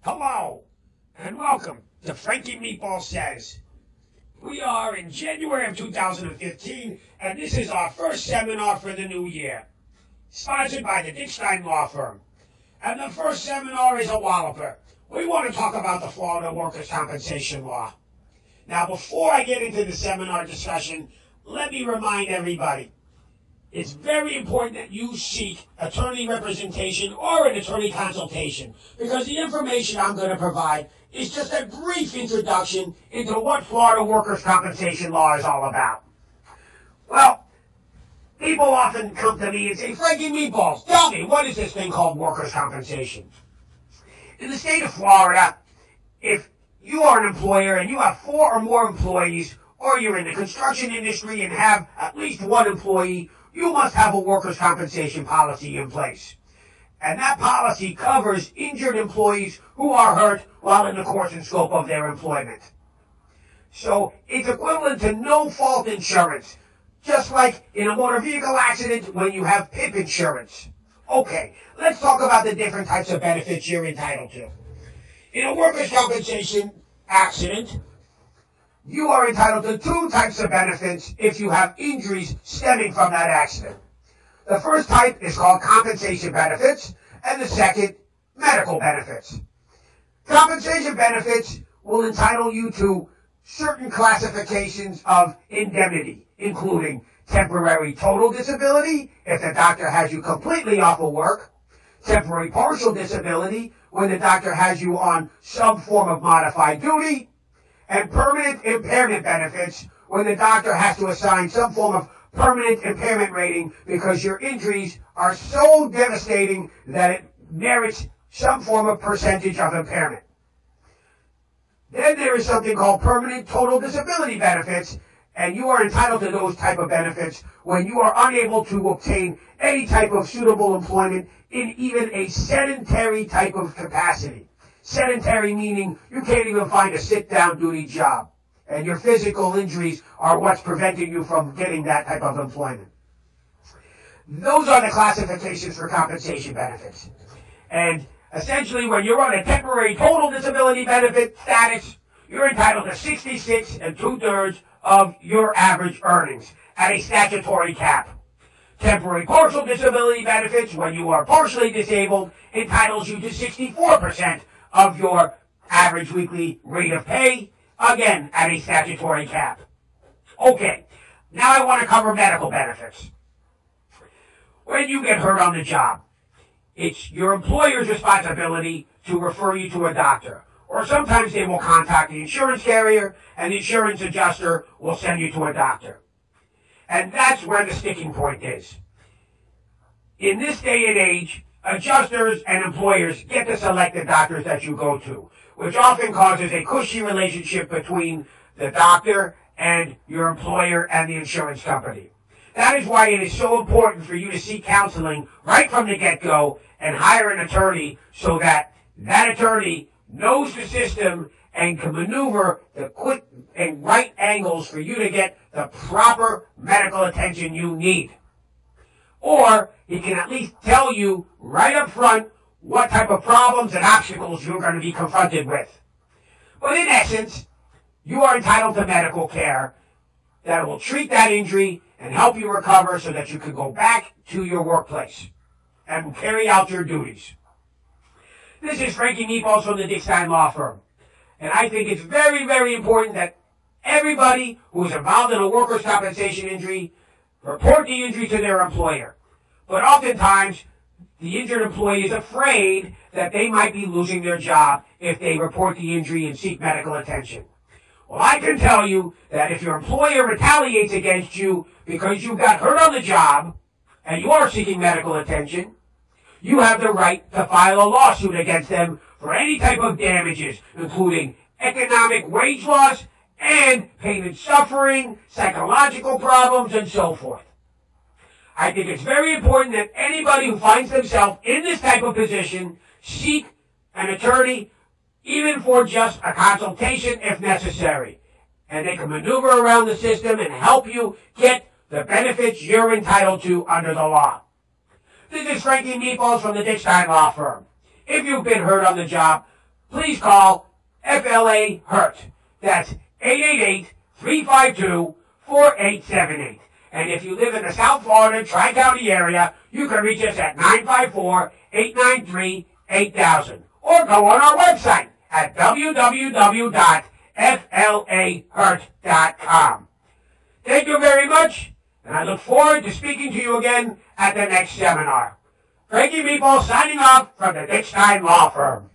Hello, and welcome to Frankie Meatballs Says. We are in January of 2015, and this is our first seminar for the new year, sponsored by the Dickstein law firm. And the first seminar is a walloper. We want to talk about the Florida workers' compensation law. Now, before I get into the seminar discussion, let me remind everybody, it's very important that you seek attorney representation or an attorney consultation, because the information I'm going to provide is just a brief introduction into what Florida workers' compensation law is all about. Well, people often come to me and say, Frankie Meatballs, tell me, what is this thing called workers' compensation? In the state of Florida, if you are an employer and you have 4 or more employees, or you're in the construction industry and have at least 1 employee, you must have a workers' compensation policy in place. And that policy covers injured employees who are hurt while in the course and scope of their employment. So it's equivalent to no-fault insurance, just like in a motor vehicle accident when you have PIP insurance. Okay, let's talk about the different types of benefits you're entitled to. In a workers' compensation accident, you are entitled to 2 types of benefits if you have injuries stemming from that accident. The first type is called compensation benefits, and the second, medical benefits. Compensation benefits will entitle you to certain classifications of indemnity, including temporary total disability, if the doctor has you completely off of work, temporary partial disability, when the doctor has you on some form of modified duty, and permanent impairment benefits when the doctor has to assign some form of permanent impairment rating because your injuries are so devastating that it merits some form of percentage of impairment. Then there is something called permanent total disability benefits, and you are entitled to those type of benefits when you are unable to obtain any type of suitable employment in even a sedentary type of capacity. Sedentary meaning you can't even find a sit-down duty job, and your physical injuries are what's preventing you from getting that type of employment. Those are the classifications for compensation benefits. And essentially, when you're on a temporary total disability benefit status, you're entitled to 66 2/3 of your average earnings at a statutory cap. Temporary partial disability benefits, when you are partially disabled, entitles you to 64% of your average weekly rate of pay, again, at a statutory cap. Okay, now I want to cover medical benefits. When you get hurt on the job, it's your employer's responsibility to refer you to a doctor. Or sometimes they will contact the insurance carrier, and the insurance adjuster will send you to a doctor. And that's where the sticking point is. In this day and age, adjusters and employers get to select the doctors that you go to, which often causes a cushy relationship between the doctor and your employer and the insurance company. That is why it is so important for you to seek counseling right from the get-go and hire an attorney so that that attorney knows the system and can maneuver the quick and right angles for you to get the proper medical attention you need. Or he can at least tell you right up front what type of problems and obstacles you're going to be confronted with. But in essence, you are entitled to medical care that will treat that injury and help you recover so that you can go back to your workplace and carry out your duties. This is Frankie Meatballs from the Dickstein law firm. And I think it's very, very important that everybody who is involved in a workers' compensation injury report the injury to their employer. But oftentimes, the injured employee is afraid that they might be losing their job if they report the injury and seek medical attention. Well, I can tell you that if your employer retaliates against you because you got hurt on the job and you are seeking medical attention, you have the right to file a lawsuit against them for any type of damages, including economic wage loss and pain and suffering, psychological problems, and so forth. I think it's very important that anybody who finds themselves in this type of position seek an attorney, even for just a consultation if necessary. And they can maneuver around the system and help you get the benefits you're entitled to under the law. This is Frankie Meatballs from the Dickstein Law Firm. If you've been hurt on the job, please call FLA Hurt. That's 888-352-4878. And if you live in the South Florida Tri-County area, you can reach us at 954-893-8000. Or go on our website at www.flahurt.com. Thank you very much, and I look forward to speaking to you again at the next seminar. Frankie Meatballs signing off from the Dickstein Law Firm.